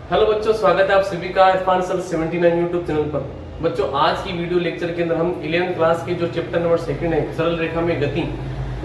Hello बच्चों, स्वागत है आप सभी का इरफान सर 79 यूट्यूब चैनल पर। बच्चों, आज की वीडियो लेक्चर के अंदर हम 11th क्लास के जो चैप्टर नंबर 2 है सरल रेखा में गति,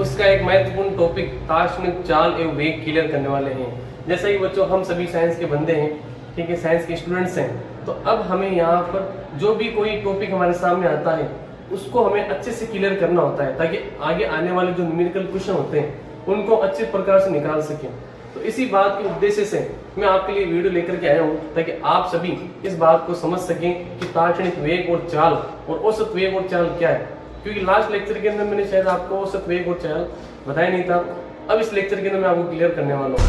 उसका एक महत्वपूर्ण टॉपिक दार्शनिक चाल एवं वेग क्लियर करने वाले हैं। जैसा कि बच्चों हम सभी साइंस के बंदे हैं, ठीक है, साइंस के स्टूडेंट्स हैं, तो अब हमें यहाँ पर जो भी कोई टॉपिक हमारे सामने आता है उसको हमें अच्छे से क्लियर करना होता है, ताकि आगे आने वाले जो न्यूमेरिकल क्वेश्चन होते हैं उनको अच्छे प्रकार से निकाल सकें। तो इसी बात के उद्देश्य से मैं आपके लिए वीडियो लेकर के आया हूँ, ताकि आप सभी इस बात को समझ सकें कि तार्क्षणिक वेग और चाल और औसत वेग और चाल क्या है। क्योंकि लास्ट लेक्चर के अंदर मैंने शायद आपको औसत वेग और चाल बताया नहीं था। अब इस लेक्चर के अंदर मैं आपको क्लियर करने वाला हूँ।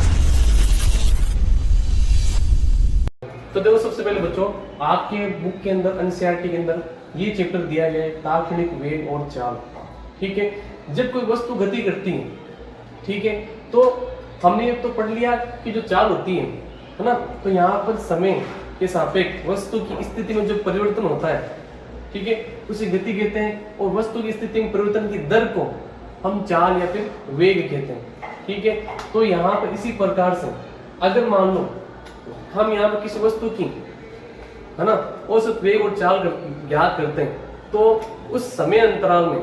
तो देखो, सबसे पहले बच्चों, आपके बुक के अंदर एनसीईआरटी के अंदर ये चैप्टर दिया गया है, तार्क्षणिक वेग और चाल। ठीक है, जब कोई वस्तु गति करती है, ठीक है, तो हमने तो पढ़ लिया कि जो चाल होती है ना, तो यहाँ पर समय के सापेक्ष वस्तु की स्थिति में जो परिवर्तन होता है, ठीक है, उसे गति कहते हैं। और वस्तु की स्थिति में परिवर्तन की दर को हम चाल या फिर वेग कहते हैं। ठीक है, तो यहाँ पर इसी प्रकार से अगर मान लो हम यहाँ पर किसी वस्तु की, है ना, औसत वेग और चाल ज्ञात करते हैं, तो उस समय अंतराल में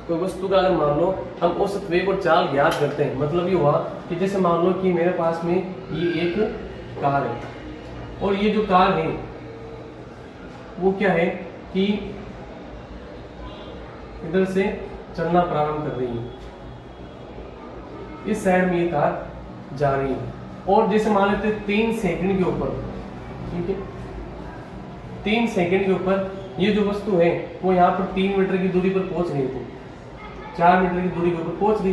कोई वस्तु का अगर मान लो हम औसत वेग और चाल ज्ञात करते हैं, मतलब ये हुआ कि जैसे मान लो कि मेरे पास में ये एक कार है, और ये जो कार है वो क्या है कि इधर से चलना प्रारंभ कर रही है, इस साइड में ये कार जा रही है, और जैसे मान लेते 3 सेकंड के ऊपर, ठीक है, 3 सेकंड के ऊपर ये जो वस्तु है वो यहाँ पर 3 मीटर की दूरी पर पहुंच रही थी, 4 मीटर की दूरी के ऊपर पहुंच गई,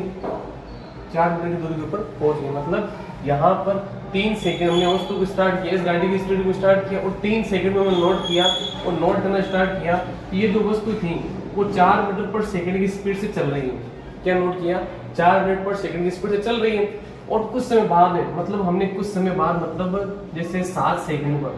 4 मीटर की दूरी के ऊपर पहुंच गई। मतलब यहाँ पर 3 सेकंड हमने वस्तु को स्टार्ट किया, इस गाड़ी की स्पीड को स्टार्ट किया, और 3 सेकंड में हमने नोट किया और नोट करना स्टार्ट किया कि ये जो वस्तु थी वो 4 मीटर पर सेकंड की स्पीड से चल रही है। क्या नोट किया? 4 मीटर पर सेकंड की स्पीड से चल रही है। और कुछ समय बाद में, मतलब हमने कुछ समय बाद, मतलब जैसे 7 सेकंड पर,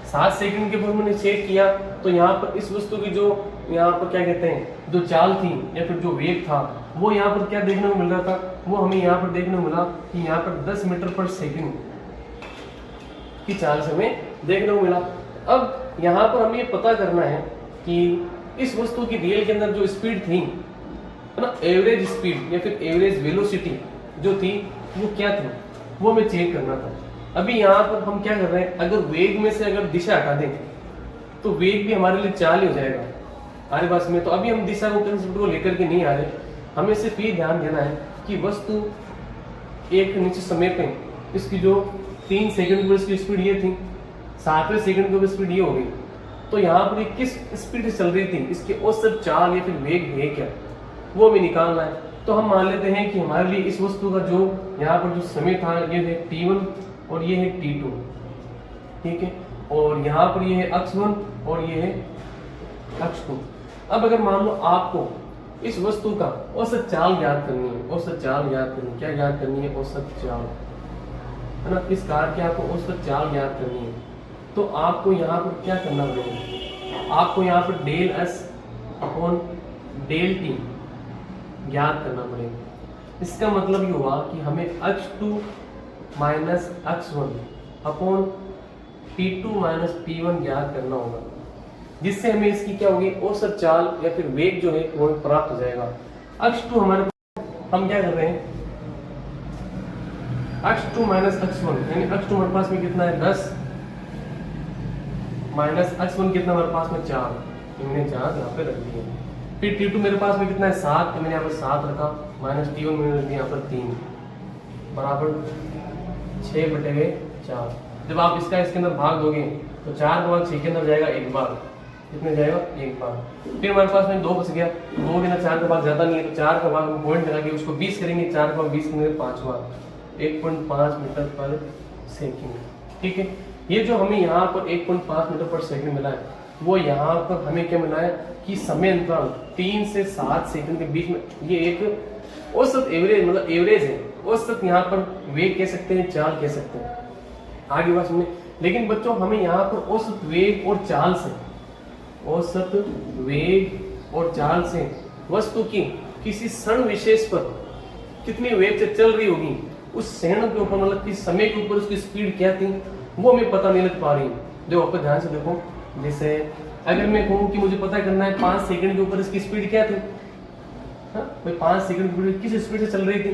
7 सेकंड के बाद मैंने चेक किया, तो यहाँ पर इस वस्तु की जो यहाँ पर क्या कहते हैं, जो चाल थी या फिर जो वेग था, वो यहाँ पर क्या देखने को मिल रहा था, वो हमें यहाँ पर देखने को मिला कि यहाँ पर 10 मीटर पर सेकंड की चाल से हमें देखने को मिला। अब यहाँ पर हमें ये पता करना है कि इस वस्तु की रियल के अंदर जो स्पीड थी, है ना, एवरेज स्पीड या फिर एवरेज वेलोसिटी जो थी वो क्या थी, वो हमें चेक करना था। अभी यहाँ पर हम क्या कर रहे हैं, अगर वेग में से अगर दिशा हटा दें तो वेग भी हमारे लिए चाल ही हो जाएगा हमारे पास में। तो अभी हम दिशा को, कंसेप्ट को लेकर के नहीं आ रहे, हमें सिर्फ ये ध्यान देना है कि वस्तु एक निश्चित समय पे इसकी जो 3 सेकंड पर इसकी स्पीड ये थी, 7वें सेकंड पर स्पीड ये हो गई, तो यहाँ पर किस स्पीड से चल रही थी, इसके औसत चाल या फिर वेग है क्या, वो हमें निकालना है। तो हम मान लेते हैं कि हमारे लिए इस वस्तु का जो यहाँ पर जो समय था ये है t1 और ये है t2, ठीक है, और यहाँ पर ये है अक्ष 1 और ये है अक्ष 2। अब अगर मान लो आपको इस वस्तु का औसत चाल ज्ञात करनी है, औसत चाल ज्ञात करनी है, क्या ज्ञात करनी है, औसत चाल, है ना, इस कार की आपको औसत चाल ज्ञात करनी है, तो आपको यहाँ पर क्या करना पड़ेगा, आपको यहाँ पर del s upon del t ज्ञात करना पड़ेगा। इसका मतलब ये हुआ कि हमें अक्ष 2 माइनस अक्ष 1 अपॉन T2 माइनस P1 ज्ञात करना होगा, जिससे हमें इसकी क्या होगी, औसत चाल या फिर वेग जो है वो प्राप्त हो जाएगा। अक्ष 2 हमारे, हम क्या कर रहे हैं, अक्ष 2 माइनस अक्ष 1, यानी अक्ष 2 हमारे पास में कितना है 10 माइनस अक्ष 1 कितना हमारे पास में 4, मैंने 4 यहाँ पे रख दिया। फिर T2 मेरे पास में कितना है 7, तो मैंने यहाँ पर 7 रखा, माइनस T1 मैंने रख दिया यहाँ पर 3 बराबर 6/4। जब आप इसका इसके अंदर भाग दोगे तो 4 का भाग 6 के अंदर जाएगा 1 बार, कितने जाएगा 1 बार। फिर हमारे पास में 2 बच गया, 2 के ना 4 का भाग ज्यादा नहीं है, तो 4 का भाग पॉइंट लगा के उसको 20 करेंगे, 4 का भाग 20 करेंगे 5 बार, 1.5 मीटर पर सेकंड। ठीक है, ये जो हमें यहाँ पर 1.5 मीटर पर सेकंड मिला है, वो यहाँ पर हमें क्या मिला है कि समय अंतराल 3 से 7 सेकंड के बीच में ये एक औसत एवरेज, मतलब एवरेज है, औसत यहाँ पर वेग कह सकते हैं, चाल कह सकते हैं, आगे बात सुनिए। लेकिन बच्चों हमें यहाँ पर औसत वेग और चाल से, औसत वेग और चाल से वस्तु की किसी क्षण विशेष पर कितनी वेग से चल रही होगी उस क्षण के ऊपर मतलब किस समय के ऊपर उसकी स्पीड क्या थी वो हमें पता नहीं लग पा रही। देखो आप ध्यान से देखो, जैसे अगर मैं कहूँ कि मुझे पता करना है 5 सेकंड के ऊपर इसकी स्पीड क्या थी, हाँ भाई 5 सेकंड के ऊपर किस स्पीड से चल रही थी,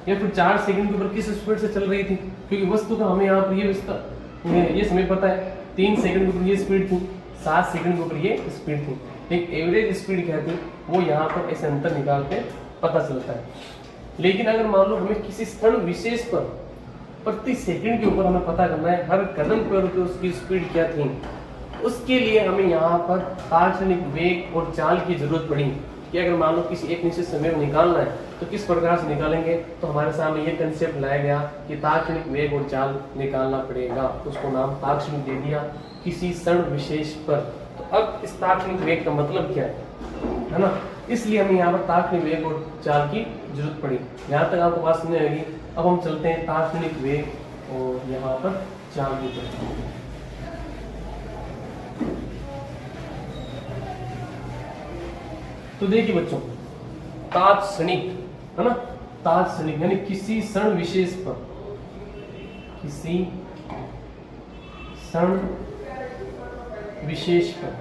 या फिर 4 सेकंड के ऊपर किस स्पीड से चल रही थी, क्योंकि वस्तु का हमें यहाँ पर ये समय पता है। 3 सेकंड के ऊपर ये स्पीड थी, 7 सेकंड के ऊपर ये स्पीड थी। एक एवरेज स्पीड क्या थी वो यहाँ पर ऐसे अंतर निकाल के पता चलता है। लेकिन अगर मान लो हमें किसी क्षण विशेष पर प्रति सेकंड के ऊपर हमें पता करना है हर कदम पर उसकी स्पीड क्या थी, उसके लिए हमें यहाँ पर तात्क्षणिक वेग और चाल की जरूरत पड़ी कि अगर मान लो किसी एक निश्चित समय में निकालना है तो किस प्रकार से निकालेंगे। तो हमारे सामने ये कंसेप्ट लाया गया कि तात्क्षणिक वेग और चाल निकालना पड़ेगा, उसको नाम तात्क्षणिक दे दिया किसी क्षण विशेष पर। तो अब इस तात्क्षणिक वेग का मतलब क्या है ना, इसलिए हमें यहाँ पर तात्क्षणिक वेग और चाल की जरूरत पड़ी। यहाँ तक आपको बात समझ आएगी। अब हम चलते हैं तात्क्षणिक वेग और यहाँ पर चाल की तरफ। तो देखिए बच्चों, तात्क्षणिक है ना, तात्क्षणिक यानी किसी क्षण विशेष पर, किसी क्षण विशेष पर,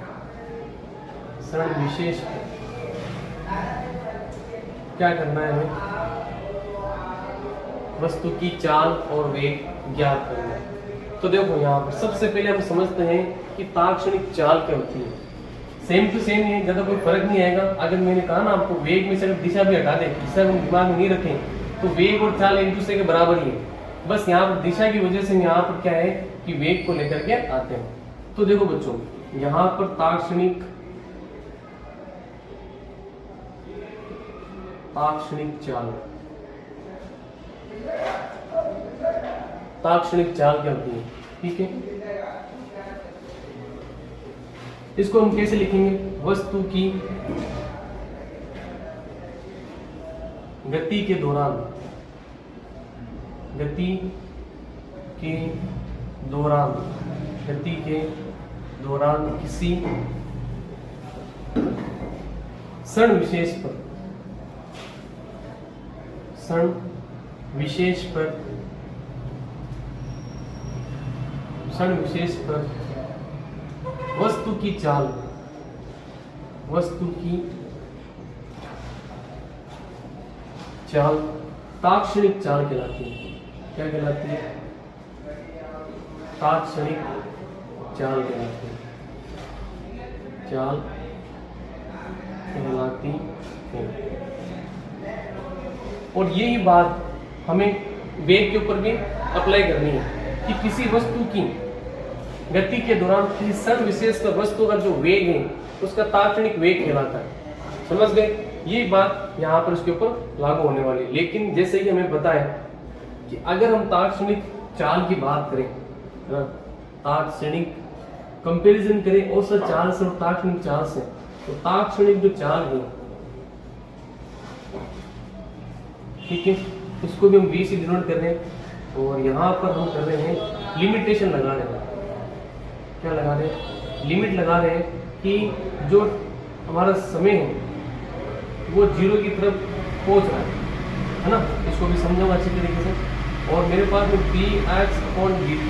क्षण विशेष पर क्या करना है हमें, वस्तु की चाल और वेग ज्ञात करना है। तो देखो यहाँ पर सबसे पहले हम समझते हैं कि तात्क्षणिक चाल क्या होती है। सेम टू सेम है, ज्यादा कोई फर्क नहीं आएगा। अगर मैंने कहा ना आपको वेग में से अगर दिशा भी हटा दें, दिशा को दिमाग में नहीं रखें, तो वेग और चाल एक दूसरे के बराबर ही है। बस यहाँ पर दिशा की वजह से यहाँ पर क्या है कि वेग को लेकर के आते हैं। तो देखो बच्चों, यहाँ पर तात्क्षणिक चाल, तात्क्षणिक चाल क्या होती है, ठीक है। इसको हम कैसे लिखेंगे, वस्तु की गति के दौरान, गति के दौरान, गति के दौरान किसी क्षण विशेष पर, क्षण विशेष पर, क्षण विशेष पर वस्तु की चाल, वस्तु की चाल तात्क्षणिक चाल कहलाती है। क्या कहलाती है, तात्क्षणिक चाल कहलाती है, चाल कहलाती है। और यही बात हमें वेग के ऊपर भी अप्लाई करनी है कि किसी वस्तु की गति के दौरान किसी क्षण विशेष पर वस्तु का जो वेग है उसका तात्क्षणिक वेग कहलाता है। समझ गए, ये बात यहाँ पर उसके ऊपर लागू होने वाली है। लेकिन जैसे कि हमें पता है कि अगर हम तात्क्षणिक चाल की बात करें, तात्क्षणिक कंपैरिजन करें औसत चाल से और तात्क्षणिक चाल से, तो तात्क्षणिक जो चाल है, ठीक है, उसको भी हम v से डिनोट कर रहे हैं। और यहाँ पर हम कर रहे हैं लिमिटेशन लगा रहे हैं। क्या लगा रहे हैं, लिमिट लगा रहे हैं कि जो हमारा समय है वो 0 की तरफ पहुंच रहा है ना। इसको भी समझाऊंगा अच्छी तरीके से। और मेरे पास में dx/dt,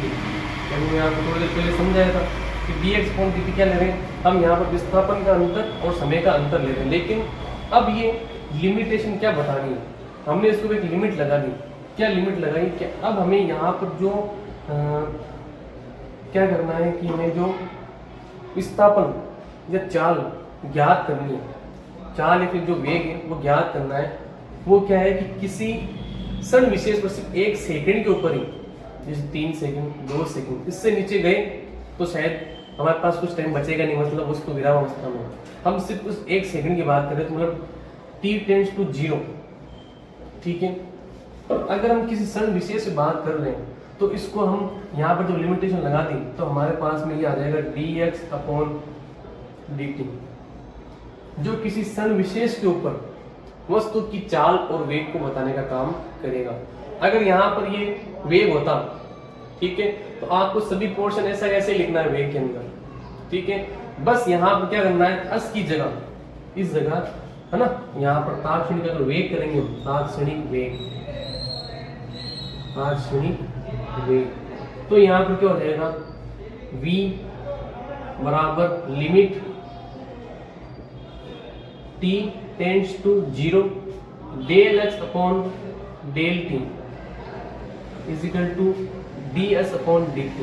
मैं आपको थोड़ी देर पहले समझाया था कि dx/dt क्या ले रहे हैं, हम यहाँ पर विस्थापन का अंतर और समय का अंतर ले रहे हैं। लेकिन अब ये लिमिटेशन क्या बता रही है, हमने इसको एक लिमिट लगा दी। क्या लिमिट लगाई कि अब हमें यहाँ पर जो क्या करना है कि हमें जो विस्थापन या चाल ज्ञात करनी है, चाल या फिर जो वेग है वो ज्ञात करना है। वो क्या है कि किसी क्षण विशेष पर सिर्फ 1 सेकंड के ऊपर ही, जैसे 3 सेकंड 2 सेकंड, इससे नीचे गए तो शायद हमारे पास कुछ टाइम बचेगा नहीं, मतलब उसको विराम अवस्था में हम सिर्फ उस 1 सेकंड की बात करें तो मतलब t → 0, ठीक है। अगर हम किसी क्षण विशेष से बात कर रहे हैं तो इसको हम यहाँ पर जो लिमिटेशन लगा दी तो हमारे पास में ये आ जाएगा dx/dt, जो किसी क्षण विशेष के ऊपर वस्तु की चाल और वेग को बताने का काम करेगा। अगर यहाँ पर ये वेग होता, ठीक है, तो आपको सभी पोर्शन ऐसा ऐसे लिखना है वेग के अंदर, ठीक है। बस यहाँ पर क्या करना है, अस की जगह, इस जगह है ना, यहाँ पर तात्क्षणिक अगर वेग करेंगे, तात्क्षणिक वेग, ताक्षणिक वेग। तो यहाँ पर क्या हो जाएगा, v बराबर limit t tends to 0 del x upon del t is equal to ds upon dt।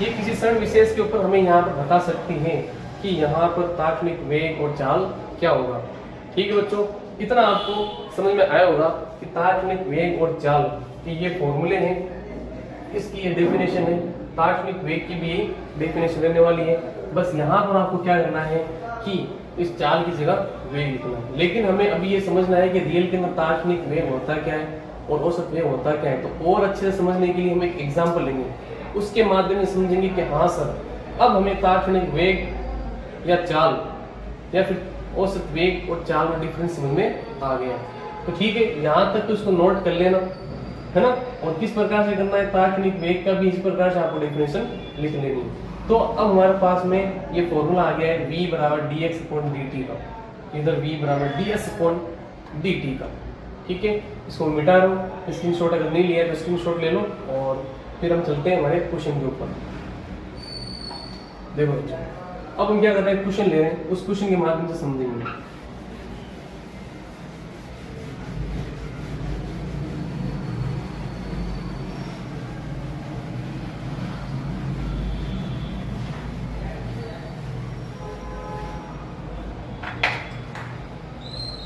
ये किसी क्षण विशेष के ऊपर हमें यहाँ पर बता सकती है कि यहाँ पर ताक्षणिक वेग और चाल क्या होगा। ठीक है बच्चों, इतना आपको समझ में आया होगा कि ताक्षणिक वेग और चाल के ये फॉर्मूले हैं, इसकी ये डेफिनेशन है, ताक्षणिक वेग की भी डेफिनेशन देने वाली है। बस यहाँ पर आपको क्या करना है कि इस चाल की जगह वेग लिखना है। लेकिन हमें अभी ये समझना है कि रियल के अंदर ताक्षणिक वेग होता क्या है और औसत वेग होता क्या है। तो और अच्छे से समझने के लिए हम एक एग्जाम्पल लेंगे, उसके माध्यम से समझेंगे कि हाँ सर अब हमें ताक्षणिक वेग या चाल या फिर औसत वेग और चाल में डिफरेंस समझ में आ गया। तो ठीक है, यहाँ तक तो इसको नोट कर लेना है ना। और किस प्रकार से करना है, ताक्षणिक वेग का भी इस प्रकार से आपको डेफिनेशन लिख लेनी है। तो अब हमारे पास में ये फॉर्मूला आ गया है v बराबर dx अपॉन dt का, इधर v बराबर ds अपॉन dt का। ठीक है, इसको मिटा लो, स्क्रीनशॉट अगर नहीं लिया तो स्क्रीनशॉट ले लो और फिर हम चलते हैं हमारे क्वेश्चन के ऊपर। देखो बच्चों, अब हम क्या कर रहे हैं, क्वेश्चन ले रहे हैं, उस क्वेश्चन के माध्यम से समझेंगे।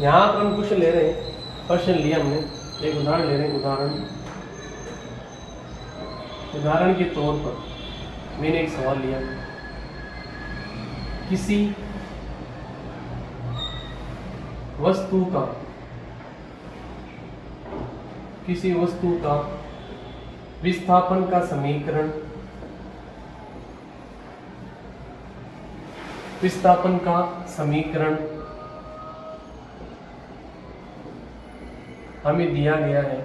यहाँ पर हम क्वेश्चन ले रहे हैं, क्वेश्चन लिया हमने, एक उदाहरण ले रहे हैं। उदाहरण के तौर पर मैंने एक सवाल लिया, किसी वस्तु का विस्थापन का समीकरण हमें दिया गया है।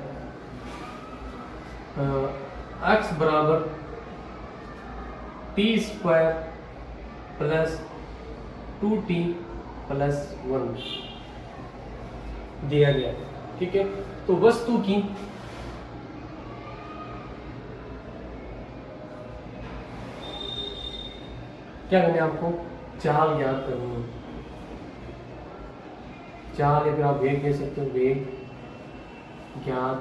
x बराबर t square plus 2t plus 1 दिया गया है। ठीक है, तो वस्तु की क्या करना है, आपको चाल ज्ञात करनी है। चाल या फिर आप वेग कह सकते हो, वेग ज्ञात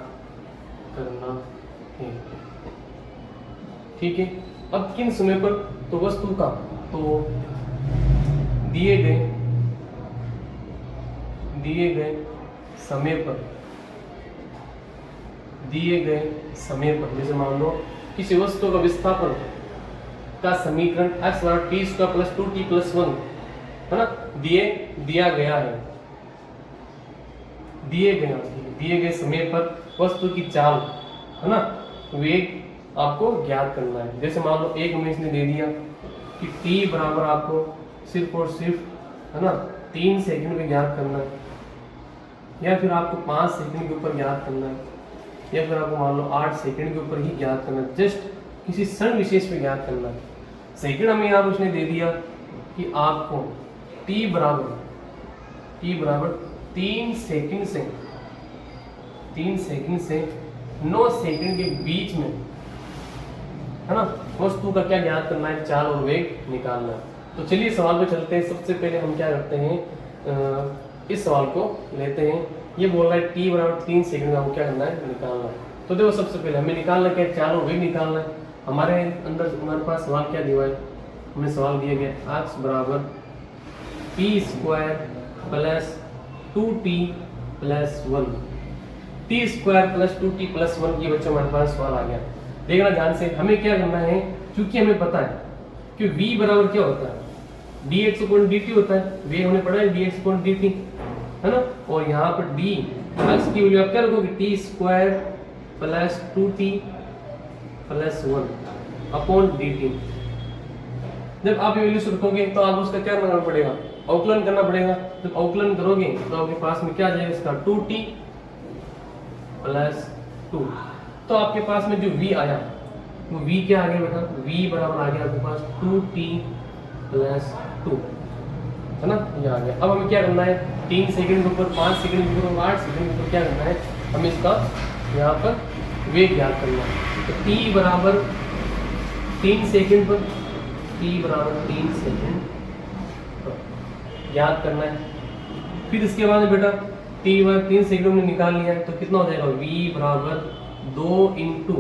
करना है। ठीक है, अब किन समय पर, तो वस्तु का तो दिए गए समय पर जैसे मान लो किसी वस्तु का विस्थापन का समीकरण x बराबर T square plus 2t plus 1 है ना, दिया गया है। दिए गए समय पर वस्तु की चाल है ना, वेग आपको ज्ञात करना है। जैसे मान लो एक हमें इसने दे दिया कि t बराबर आपको सिर्फ और सिर्फ है ना 3 सेकंड में ज्ञात करना है, या फिर आपको 5 सेकंड के ऊपर ज्ञात करना है, या फिर आपको मान लो 8 सेकंड के ऊपर ही ज्ञात करना है, जस्ट किसी क्षण विशेष में ज्ञात करना है। सेकंड हमें यहाँ पर उसने दे दिया कि आपको t बराबर 3 सेकंड से 9 सेकंड के बीच में है ना वस्तु का क्या ज्ञात करना है, चाल और वेग निकालना है। तो चलिए सवाल पे चलते हैं। सबसे पहले हम क्या करते हैं, इस सवाल को लेते हैं। ये बोल रहा है t बराबर 3 सेकंड का हमको क्या करना है, निकालना है। तो देखो सबसे पहले हमें निकालना क्या है, चाल और वेग निकालना है। हमारे पास सवाल क्या दिया है, हमें सवाल दिया गया x बराबर t square plus 2t plus 1, t square plus 2t plus 1 ये बच्चों हमारे पास सवाल आ गया। देखना ध्यान से, हमें क्या करना है, क्योंकि हमें पता है कि v बराबर क्या होता है, dx अपॉन dt होता है। v हमने पढ़ा है dx अपॉन dt है ना, और यहाँ पर d x की वैल्यू आप क्या रखोगे, t square plus 2t plus 1 upon dt। जब आप ये वैल्यू रखोगे तो आप उसका क्या करना पड़ेगा, अवकलन करना पड़ेगा। जब अवकलन करोगे तो आपके पास में क्या आ जाएगा, इसका 2t प्लस 2। तो आपके पास में जो v आया वो v क्या आ गया बेटा, v बराबर आ गया आपके पास 2t प्लस 2 है ना, ये आ गया। अब हमें क्या करना है, 3 सेकंड के ऊपर, 5 सेकंड के ऊपर, 8 सेकंड के ऊपर क्या करना है, हमें इसका यहाँ पर वेग ज्ञात करना है। तो t बराबर 3 सेकंड पर, t बराबर 3 सेकंड पर याद करना है। फिर इसके बाद बेटा t बराबर 3 सेकंड में निकाल लिया है तो कितना हो जाएगा, v बराबर 2 इंटू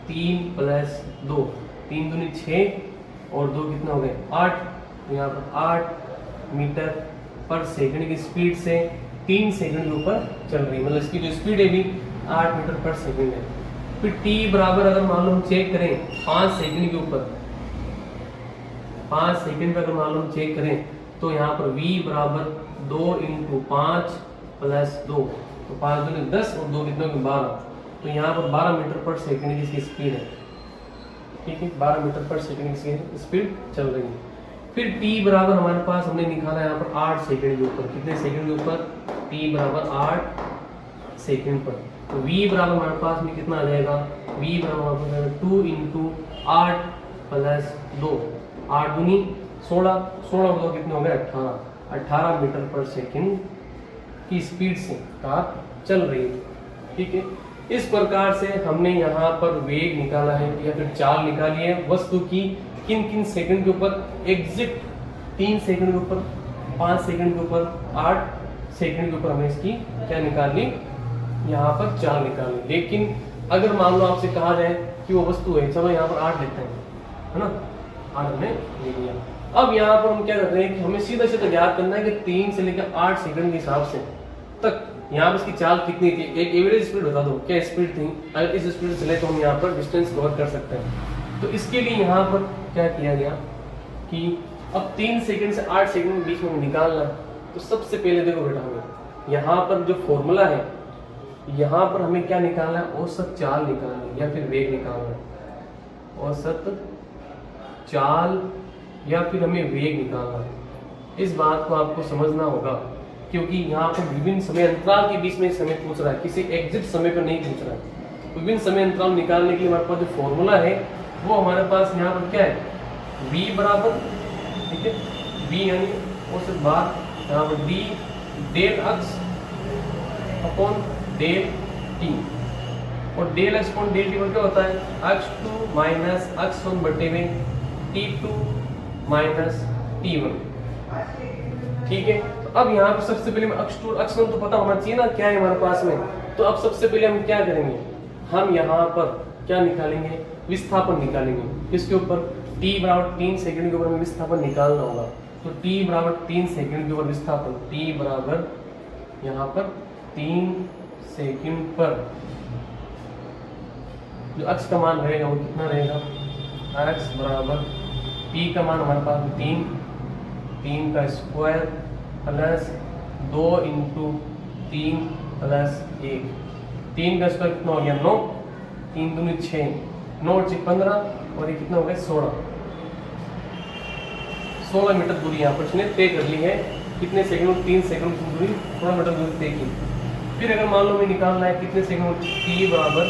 3 प्लस 2, 3 दूनी 6 और 2 कितना हो गए 8। तो यहाँ पर 8 मीटर पर सेकंड की स्पीड से 3 सेकंड के ऊपर चल रही है, मतलब इसकी जो स्पीड है भी 8 मीटर पर सेकंड है। फिर t बराबर अगर मान लो हम चेक करें 5 सेकंड के ऊपर, 5 सेकंड पर अगर मान लो हम चेक करें तो यहाँ पर v बराबर 2 इंटू 5 प्लस 2, तो 5 दूनी 10 और 2 कितना 12, तो यहाँ पर 12 मीटर पर सेकंड की इसकी स्पीड है। ठीक है, 12 मीटर पर सेकंड की स्पीड चल रही है। फिर t बराबर हमारे पास हमने निकाला यहाँ पर 8 सेकंड के ऊपर, कितने सेकंड के ऊपर, t बराबर 8 सेकंड पर। तो v बराबर हमारे पास में कितना आ जाएगा, v बराबर हमारे पास 2 इंटू 8 प्लस 2, 8 दूनी 16, 16 और 2 कितने हो गए 18, 18 मीटर पर सेकंड की स्पीड से कार चल रही है। ठीक है, इस प्रकार से हमने यहाँ पर वेग निकाला है या फिर चाल निकाली है वस्तु की किन किन सेकंड के ऊपर, एग्जैक्ट 3 सेकंड के ऊपर, 5 सेकंड के ऊपर, 8 सेकंड के ऊपर हमें इसकी क्या निकालनी, यहाँ पर चाल निकालनी। लेकिन अगर मान लो आपसे कहा जाए कि वो वस्तु है, चलो यहाँ पर 8 लेते हैं, है ना, 8 हमने ले लिया। अब यहाँ पर हम क्या कर रहे हैं कि हमें सीधा सीधा ज्ञात करना है कि 3 से लेकर 8 सेकंड के हिसाब से तक यहाँ पर इसकी चाल कितनी थी, एक एवरेज स्पीड बता दो क्या स्पीड थी। अगर इस स्पीड से चले तो हम यहाँ पर डिस्टेंस कवर कर सकते हैं। तो इसके लिए यहाँ पर क्या किया गया कि अब 3 सेकंड से 8 सेकंड के बीच में निकालना है। तो सबसे पहले देखो बेटा हमें यहाँ पर जो फॉर्मूला है, यहाँ पर हमें क्या निकालना है, औसत चाल निकालना है या फिर वेग निकालना है। औसत चाल या फिर हमें वेग निकालना है। इस बात को आपको समझना होगा क्योंकि यहाँ पर विभिन्न समय अंतराल के बीच में समय पूछ रहा है, किसी एग्जैक्ट समय पर नहीं पूछ रहा है। विभिन्न समय अंतराल निकालने के लिए हमारे पास जो फॉर्मूला है वो हमारे पास यहाँ पर क्या है, v बराबर, ठीक है, v यानी औसत बार, यहाँ पर d डेल अक्स अपॉन डेल t, और डेल अक्स अपॉन डेल टी पर क्या होता है, x2 माइनस x1 बटे में t2 माइनस t1। ठीक है, तो अब यहाँ पर सबसे पहले x2 x1 तो पता होना चाहिए ना क्या है हमारे पास में। तो अब सबसे पहले हम क्या करेंगे, हम यहाँ पर क्या निकालेंगे, विस्थापन निकालेंगे। किसके ऊपर, t बराबर 3 सेकंड के ऊपर हमें विस्थापन निकालना होगा। तो t बराबर 3 सेकंड के ऊपर विस्थापन, t बराबर यहाँ पर 3 सेकंड पर जो x का मान रहेगा वो कितना रहेगा, x बराबर p का मान हमारे पास 3 का स्क्वायर प्लस 2 इंटू 3 प्लस 1, 3 का स्क्वायर कितना हो गया 9, 3 दूनी 6, 9 से 15 और ये कितना हो गया 16 मीटर दूरी यहाँ पर इसने तय कर ली है। कितने सेकंड, 3 सेकंड की दूरी, 16 मीटर दूरी तय की। फिर अगर मान लो हमें निकालना है कितने सेकंड, t बराबर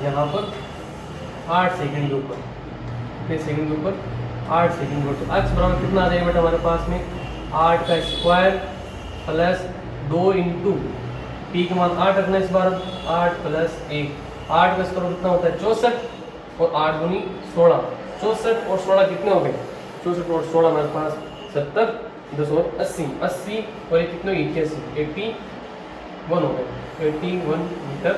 यहाँ पर 8 सेकंड के ऊपर, कितने सेकंड के ऊपर 8 सेकंड के ऊपर। x बराबर कितना आ जाएगा बेटा हमारे पास में 8 का स्क्वायर प्लस 2 इंटू t का मान 8 रखना इस बार, 8 प्लस 1, 8 का स्क्वायर कितना होता है 64 और 8 दूनी 16, 64 और 16 कितने हो गए, 64 और 16 हमारे पास 70, 10 और 80, 80 और ये कितने 81 हो गए, 81 मीटर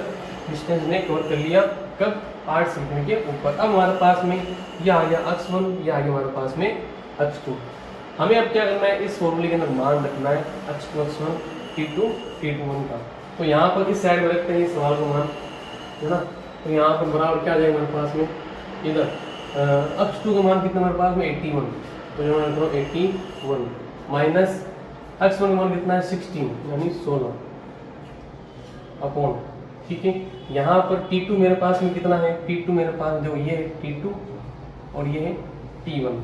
डिस्टेंस ने कवर कर लिया। कब, 8 सेकंड के ऊपर। अब हमारे पास में यह आ गया x1, यह आ गया हमारे पास में x2। हमें अब क्या करना है, इस फॉर्मूले के अंदर मान रखना है x2 x1 t2 t21 का। तो यहाँ पर किस साइड में रखते हैं इस सवाल को मान, है ना। तो यहाँ पर बराबर क्या आ जाएगा हमारे पास में, इधर x2 का मान कितना हमारे पास में 81, तो यहाँ 81 माइनस x1 का मान कितना है 16 यानी 16 अपॉन, ठीक है। यहाँ पर t2 मेरे पास में कितना है, t2 मेरे पास जो ये है t2 और ये है t1।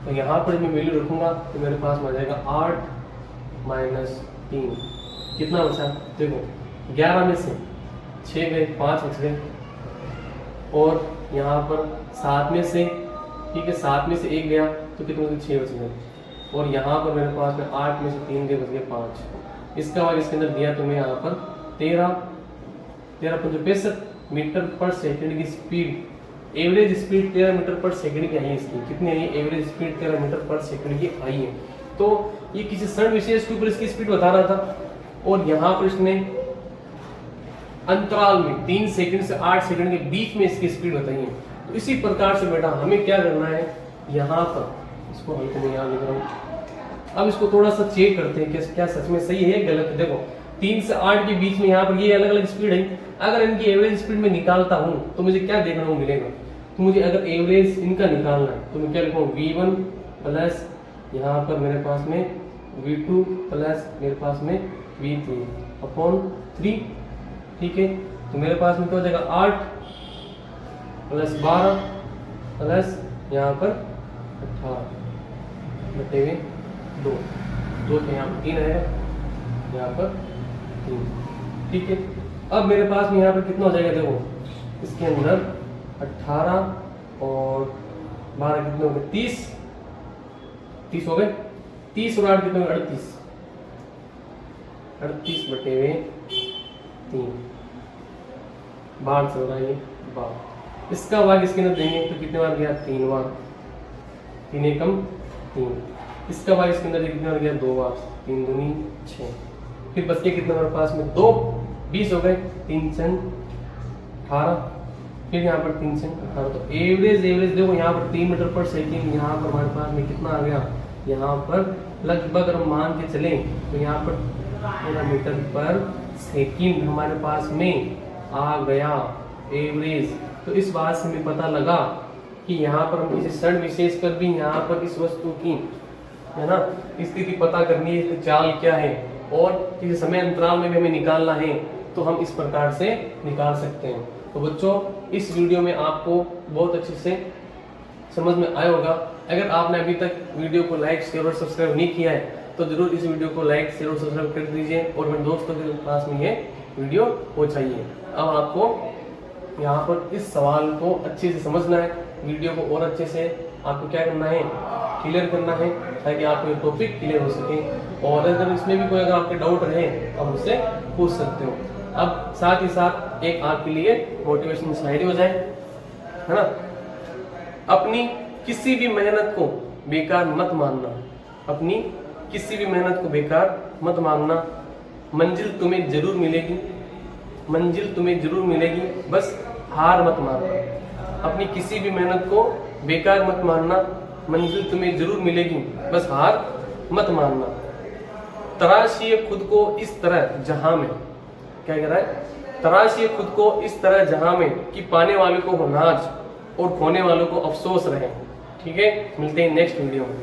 तो यहाँ पर मैं वैल्यू रखूँगा तो मेरे पास में आ जाएगा 8 माइनस 3, कितना बचा, देखो 11 में से 6 गए, 5 बच गए, और यहाँ पर 7 में से, ठीक है, 7 में से 1 गया तो कितने बचे, 6 बच गए, और यहाँ पर मेरे पास में 8 में से 3 गए, बच गए 5। इसका बाद इसके अंदर दिया तो मैं यहाँ पर 13 1365 मीटर पर सेकंड की स्पीड, एवरेज स्पीड 13 मीटर पर सेकंड की आई है। इसकी कितनी आई है? एवरेज स्पीड 13 मीटर पर सेकंड की आई है। तो ये किसी क्षण विशेष के ऊपर इसकी स्पीड बता रहा था, और यहाँ पर इसने अंतराल में 3 सेकंड से 8 सेकंड के बीच में इसकी स्पीड बताई है। तो इसी प्रकार से बेटा हमें क्या करना है, यहाँ पर इसको हल्के में यहाँ लिख रहा हूँ। अब इसको थोड़ा सा चेक करते हैं कि क्या सच में सही है गलत है। देखो 3 से 8 के बीच में यहाँ पर ये अलग अलग स्पीड है। अगर इनकी एवरेज स्पीड में निकालता हूँ तो मुझे क्या देखने को मिलेगा, तो मुझे अगर एवरेज इनका निकालना है तो मैं क्या लिखूँ, V1 प्लस यहाँ पर मेरे पास में V2 प्लस मेरे पास में V3 अपॉन 3। ठीक है, तो मेरे पास में क्या हो जाएगा 8 प्लस 12 प्लस यहाँ पर 18 बटे में 2 तो यहाँ पर 3 आएगा, यहाँ पर 3। ठीक है, अब मेरे पास में यहाँ पर कितना हो जाएगा, देखो इसके अंदर 18 और 12 कितने हो गए, 30 हो गए। 30 और 8 कितने हो गए, 38 बटे में 3 बाहर चल रहा है ये बाहर। इसका भाग इसके अंदर देंगे तो कितने बार गया, 3 बार, 3 एकम 3। इसका भाग इसके अंदर कितने बार गया, 2 बार, 3 दूनी 6। फिर बच के कितने हमारे पास में 2 20 हो गए, 3 से 18, फिर यहाँ पर 3 से 18। तो एवरेज देखो यहाँ पर 3 मीटर पर सेकंड, यहाँ पर हमारे पास में कितना आ गया, यहाँ पर लगभग अगर मान के चले तो यहाँ पर 13 मीटर पर सेकंड हमारे पास में आ गया एवरेज। तो इस बात से हमें पता लगा कि यहाँ पर हम किसी क्षण विशेष पर भी यहाँ पर इस वस्तु की है ना स्थिति पता करनी है, चाल क्या है, और किसी समय अंतराल में भी हमें निकालना है तो हम इस प्रकार से निकाल सकते हैं। तो बच्चों इस वीडियो में आपको बहुत अच्छे से समझ में आया होगा। अगर आपने अभी तक वीडियो को लाइक शेयर और सब्सक्राइब नहीं किया है तो जरूर इस वीडियो को लाइक शेयर और सब्सक्राइब कर दीजिए और मेरे दोस्तों के पास में ये वीडियो पहुंचाइए। अब आपको यहाँ पर इस सवाल को अच्छे से समझना है, वीडियो को और अच्छे से आपको क्या करना है, क्लियर करना है, ताकि आपको ये टॉपिक क्लियर हो सके। और अगर इसमें भी कोई अगर आपके डाउट रहे आप मुझसे पूछ सकते हो। अब साथ ही साथ एक आपके लिए मोटिवेशन स्लाइड हो जाए, है ना। अपनी किसी भी मेहनत को बेकार मत मानना, अपनी किसी भी मेहनत को बेकार मत मानना। मंजिल तुम्हें जरूर मिलेगी, मंजिल तुम्हें जरूर मिलेगी, बस हार मत मानना। अपनी किसी भी मेहनत को बेकार मत मानना, मंजिल तुम्हें जरूर मिलेगी, बस हार मत मानना। तराशिए खुद को इस तरह जहां में, क्या कह रहा है, तराशिए खुद को इस तरह जहां में कि पाने वाले को हो नाज और खोने वालों को अफसोस रहे। ठीक है, मिलते हैं नेक्स्ट वीडियो में।